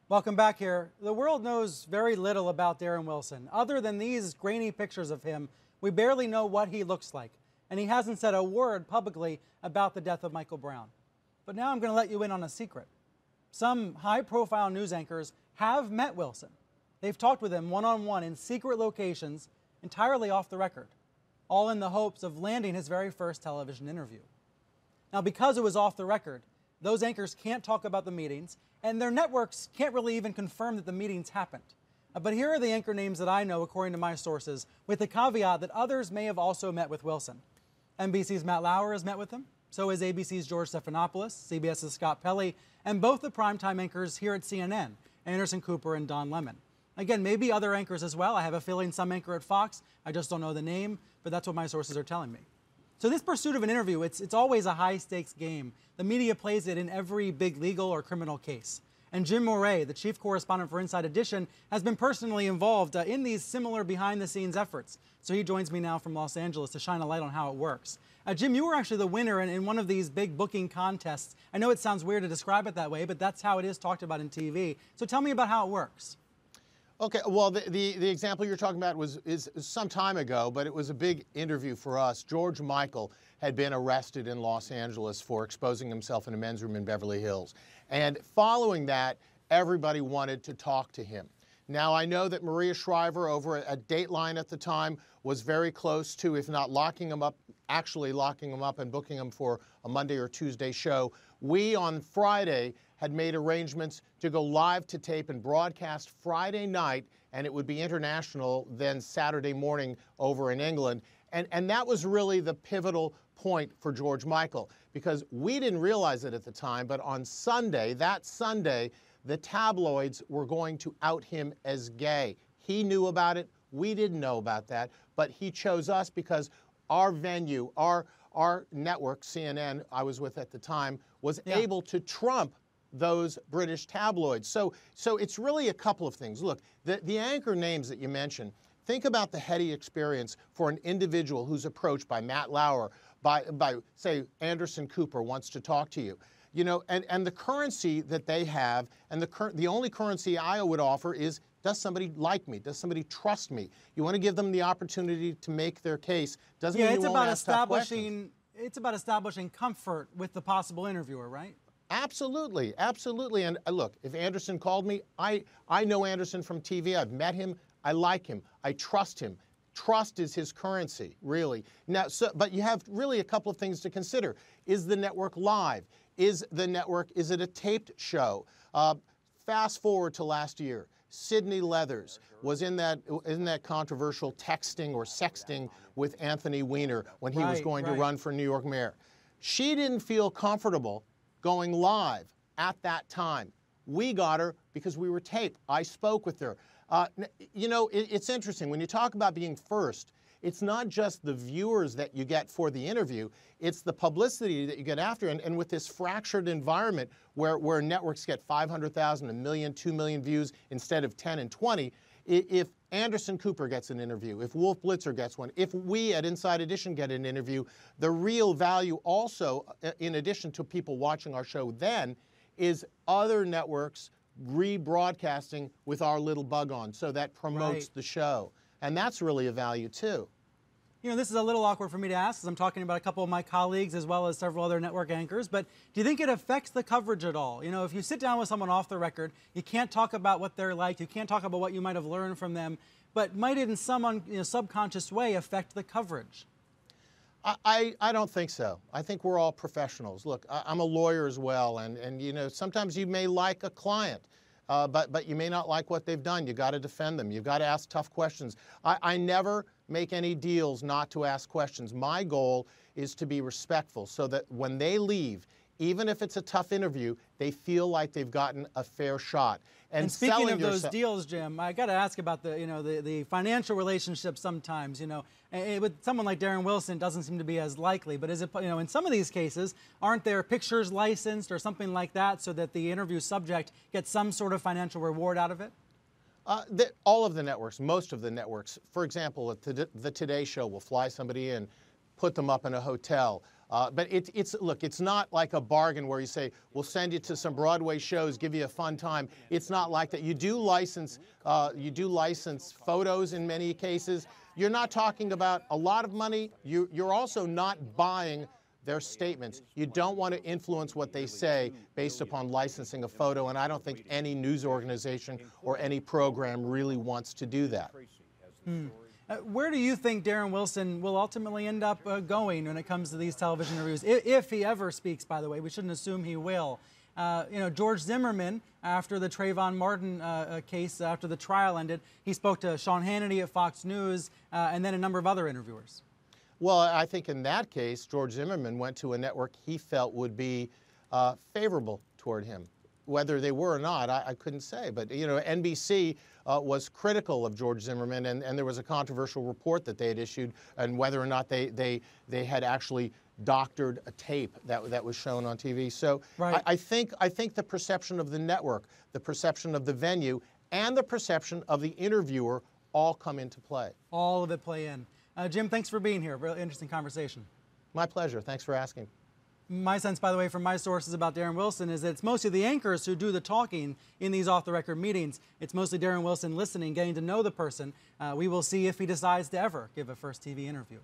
Welcome back here. The world knows very little about Darren Wilson. Other than these grainy pictures of him, we barely know what he looks like. And he hasn't said a word publicly about the death of Michael Brown. But now I'm going to let you in on a secret. Some high-profile news anchors have met Wilson. They've talked with him one-on-one in secret locations, entirely off the record, all in the hopes of landing his very first television interview. Now, because it was off the record, those anchors can't talk about the meetings, and their networks can't really even confirm that the meetings happened. But here are the anchor names that I know, according to my sources, with the caveat that others may have also met with Wilson. NBC's Matt Lauer has met with him. So is ABC's George Stephanopoulos, CBS's Scott Pelley, and both the primetime anchors here at CNN, Anderson Cooper and Don Lemon. Again, maybe other anchors as well. I have a feeling some anchor at Fox. I just don't know the name, but that's what my sources are telling me. So this pursuit of an interview, it's always a high-stakes game. The media plays it in every big legal or criminal case. And Jim Moret, the chief correspondent for Inside Edition, has been personally involved in these similar behind-the-scenes efforts. So he joins me now from Los Angeles to shine a light on how it works. Jim, you were actually the winner in one of these big booking contests. I know it sounds weird to describe it that way, but that's how it is talked about in TV. So tell me about how it works. Okay, well, the example you're talking about is some time ago, but it was a big interview for us. George Michael had been arrested in Los Angeles for exposing himself in a men's room in Beverly Hills. And following that, everybody wanted to talk to him. Now, I know that Maria Shriver over at Dateline at the time was very close to, if not locking him up, actually locking him up and booking him for a Monday or Tuesday show. We, on Friday, had made arrangements to go live to tape and broadcast Friday night, and it would be international then Saturday morning over in England. And that was really the pivotal point for George Michael, because we didn't realize it at the time, but on Sunday, that Sunday, the tabloids were going to out him as gay. He knew about it. We didn't know about that, but he chose us because our venue, our network, CNN, I was with at the time, was able to trump those British tabloids. So it's really a couple of things. Look, the anchor names that you mentioned, think about the heady experience for an individual who's approached by Matt Lauer, by say, Anderson Cooper wants to talk to you. You know, and the currency that they have, and the only currency I would offer is, does somebody like me? Does somebody trust me? You want to give them the opportunity to make their case. Doesn't mean you won't ask tough questions. It's about establishing comfort with the possible interviewer, right? Absolutely, absolutely. And look, if Anderson called me, I know Anderson from TV. I've met him. I like him. I trust him. Trust is his currency, really. Now, but you have really a couple of things to consider. Is the network live? Is it a taped show? Fast forward to last year. Sidney Leathers was in that controversial texting or sexting with Anthony Weiner when he was going to run for New York mayor. She didn't feel comfortable going live at that time. We got her because we were taped. I spoke with her. You know, it's interesting. When you talk about being first, it's not just the viewers that you get for the interview, it's the publicity that you get after. And with this fractured environment where networks get 500,000, 1 million, 2 million views instead of 10 and 20, if Anderson Cooper gets an interview, if Wolf Blitzer gets one, if we at Inside Edition get an interview, the real value also, in addition to people watching our show then, is other networks rebroadcasting with our little bug on, so that promotes the show. And that's really a value too. You know, this is a little awkward for me to ask, as I'm talking about a couple of my colleagues as well as several other network anchors, but do you think it affects the coverage at all? You know, if you sit down with someone off the record, you can't talk about what they're like, you can't talk about what you might have learned from them, but might it in some subconscious way affect the coverage? I don't think so. I think we're all professionals. Look, I'm a lawyer as well, and you know, sometimes you may like a client, but you may not like what they've done. You got to defend them. You've got to ask tough questions. I never make any deals not to ask questions. My goal is to be respectful so that when they leave, even if it's a tough interview, they feel like they've gotten a fair shot. And speaking of those deals, Jim, I got to ask about the financial relationship sometimes. You know, with someone like Darren Wilson, it doesn't seem to be as likely. But is it, you know, in some of these cases, aren't there pictures licensed or something like that so that the interview subject gets some sort of financial reward out of it? All of the networks, most of the networks, for example, the Today Show will fly somebody in, put them up in a hotel. But look, it's not like a bargain where you say, we'll send you to some Broadway shows, give you a fun time. It's not like that. You do license photos in many cases. You're not talking about a lot of money. You're also not buying their statements. You don't want to influence what they say based upon licensing a photo, and I don't think any news organization or any program really wants to do that. Where do you think Darren Wilson will ultimately end up going when it comes to these television reviews? If he ever speaks, by the way, we shouldn't assume he will. George Zimmerman, after the Trayvon Martin case, after the trial ended, he spoke to Sean Hannity at Fox News and then a number of other interviewers. Well, I think in that case, George Zimmerman went to a network he felt would be favorable toward him. Whether they were or not, I couldn't say. But, NBC was critical of George Zimmerman, and there was a controversial report that they had issued, and whether or not they had actually doctored a tape that was shown on TV. So right. I think the perception of the network, the perception of the venue, and the perception of the interviewer all come into play. All of it play in. Jim, thanks for being here. Really interesting conversation. My pleasure. Thanks for asking. My sense, by the way, from my sources about Darren Wilson is that it's mostly the anchors who do the talking in these off-the-record meetings. It's mostly Darren Wilson listening, getting to know the person. We will see if he decides to ever give a first TV interview.